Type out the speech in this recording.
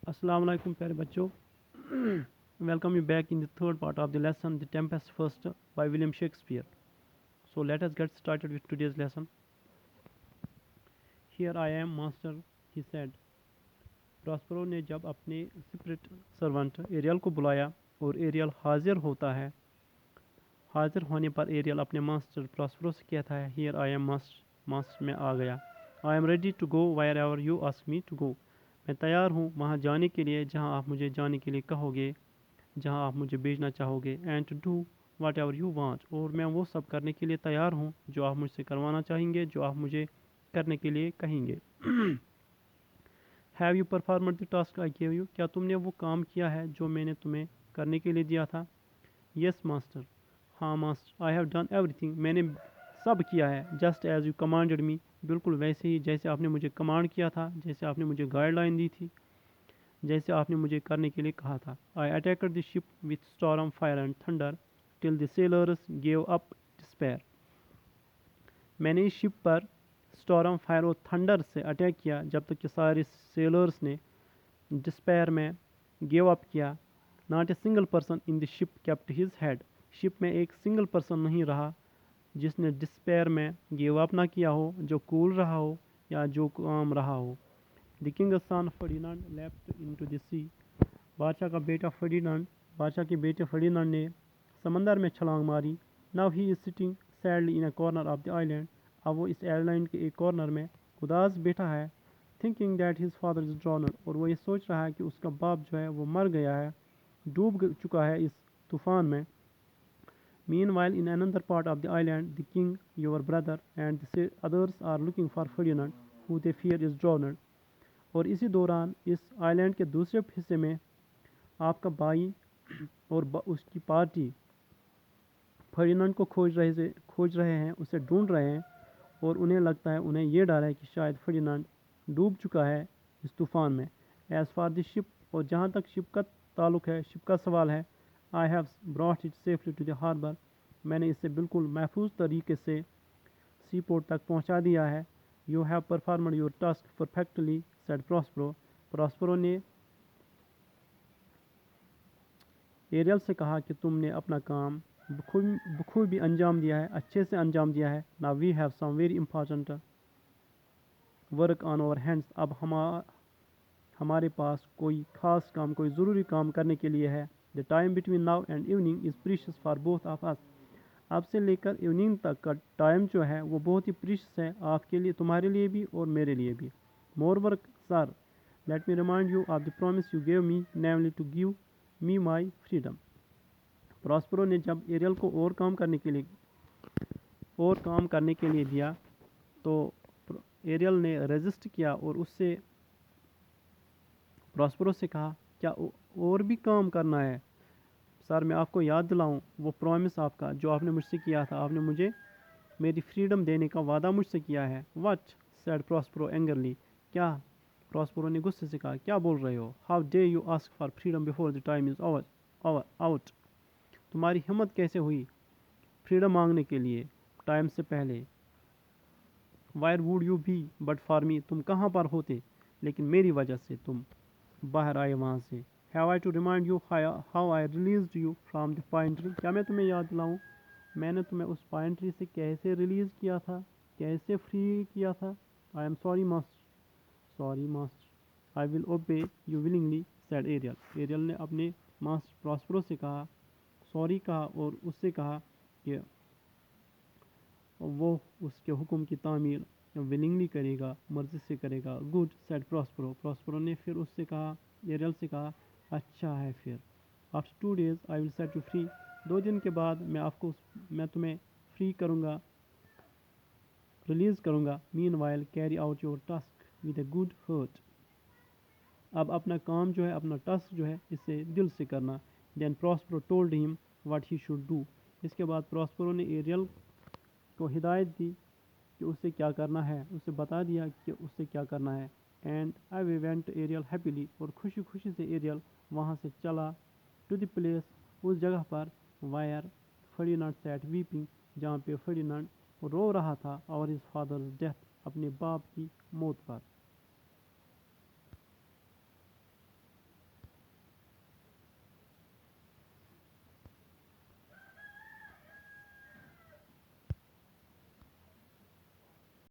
Assalamu alaikum प्यारे बच्चों. Welcome you back in the third part of the lesson The Tempest First by William Shakespeare. So let us get started with today's lesson. Here I am master, he said. Prospero ने जब अपने secret servant aerial को बुलाया और aerial हाजिर होता है. हाजिर होने पर एरियल अपने मास्टर प्रॉस्परो से कहता है, हियर आई एम मास्टर मैं आ गया. I am ready to go wherever you ask me to go. मैं तैयार हूँ वहाँ जाने के लिए जहाँ आप मुझे जाने के लिए कहोगे, जहाँ आप मुझे भेजना चाहोगे. And to do whatever you want, और मैं वो सब करने के लिए तैयार हूँ जो आप मुझसे करवाना चाहेंगे, जो आप मुझे करने के लिए कहेंगे. Have you performed the task I give you, क्या तुमने वो काम किया है जो मैंने तुम्हें करने के लिए दिया था. यस मास्टर, हाँ master. I have done everything, मैंने सब किया है. जस्ट एज यू कमांडेड मी, बिल्कुल वैसे ही जैसे आपने मुझे कमांड किया था, जैसे आपने मुझे गाइडलाइन दी थी, जैसे आपने मुझे करने के लिए कहा था. I attacked the ship with storm fire and thunder till the sailors gave up despair. मैंने इस शिप पर स्टॉर्म फायर और थंडर से अटैक किया जब तक कि सारे सेलर्स ने डिस्पेयर में गिव अप किया. Not a single person in the ship kept his head, ship में एक सिंगल पर्सन नहीं रहा जिसने डिस्पेयर में गिव अप ना किया हो, जो कूल रहा हो या जो काम रहा हो. The king son Ferdinand left into the sea, बादशाह का बेटा फर्डिनांड, बादशाह के बेटे फर्डिनांड ने समंदर में छलांग मारी. Now he is sitting sadly in a corner of the island, अब वो इस आइलैंड के एक कॉर्नर में उदास बैठा है. Thinking that his father is drowned, और वो ये सोच रहा है कि उसका बाप जो है वो मर गया है, डूब चुका है इस तूफान में. Meanwhile, in another part of the island, the king, your brother, and the others are looking for Ferdinand, who they fear is drowned. और इसी दौरान इस आइलैंड के दूसरे हिस्से में आपका भाई और उसकी पार्टी फर्डिनांड को खोज रहे हैं, उसे ढूंढ रहे हैं, और उन्हें लगता है, उन्हें ये डर है कि शायद फर्डिनांड डूब चुका है इस तूफान में. एज फार द शिप, और जहाँ तक शिप का ताल्लुक है, शिप का सवाल है, I have brought it safely to the harbour, मैंने इसे बिल्कुल महफूज तरीके से सी पोर्ट तक पहुँचा दिया है. You have performed your task perfectly said Prospero, Prospero ने एरियल से कहा कि तुमने अपना काम बखूबी अंजाम दिया है, अच्छे से अंजाम दिया है. Now we have some very important work on our hands, अब हमारे पास कोई खास काम, कोई ज़रूरी काम करने के लिए है. The time between now and evening is precious for both of us, अब से लेकर इवनिंग तक का टाइम जो है वो बहुत ही प्रीशियस है आपके लिए, तुम्हारे लिए भी और मेरे लिए भी. More work sir, let me remind you of the promise you gave me, namely to give me my freedom. Prospero ने जब एरियल को और काम करने के लिए दिया तो एरियल ने रेजिस्ट किया और उससे प्रॉस्परो से कहा, क्या और भी काम करना है. सर मैं आपको याद दिलाऊं वो प्रॉमिस आपका जो आपने मुझसे किया था, आपने मुझे मेरी फ्रीडम देने का वादा मुझसे किया है. व्हाट सेड प्रॉस्परो एंगरली, क्या, प्रॉस्परो ने गुस्से से कहा, क्या बोल रहे हो. How day you ask for freedom before the time is out, तुम्हारी हिम्मत कैसे हुई फ्रीडम मांगने के लिए टाइम से पहले. Where would you be but for me, तुम कहाँ पर होते लेकिन मेरी वजह से तुम बाहर आए वहाँ से. Have I to remind you how I release you from the pine tree, क्या मैं तुम्हें याद दिलाऊँ मैंने तुम्हें उस पाइन ट्री से कैसे रिलीज़ किया था, कैसे फ्री किया था. I am sorry master, I will obey you willingly said Ariel, Ariel ने अपने मास्टर प्रॉस्परो से कहा, सॉरी कहा और उससे कहा कि वो उसके हुक्म की तामील विलिंगली करेगा, मर्जी से करेगा. गुड सेड प्रॉस्परो, प्रॉस्परो ने फिर उससे कहा, एरियल से कहा, अच्छा है फिर. After 2 days I will set you free, 2 दिन के बाद मैं तुम्हें फ्री करूँगा, रिलीज़ करूँगा. Meanwhile carry out your task with a good heart, अब अपना काम जो है, अपना टास्क जो है, इसे दिल से करना. Then Prospero told him what he should do, इसके बाद प्रॉस्परो ने एरियल को हिदायत दी कि उसे क्या करना है, उसे बता दिया कि उसे क्या करना है. And away went Ariel happily, और खुशी खुशी से एरियल वहाँ से चला टू द प्लेस, उस जगह पर वायर फर्डिनांड सैट वीपिंग, जहाँ पे फर्डिनांड रो रहा था और हिज फादर्स डेथ, अपने बाप की मौत पर.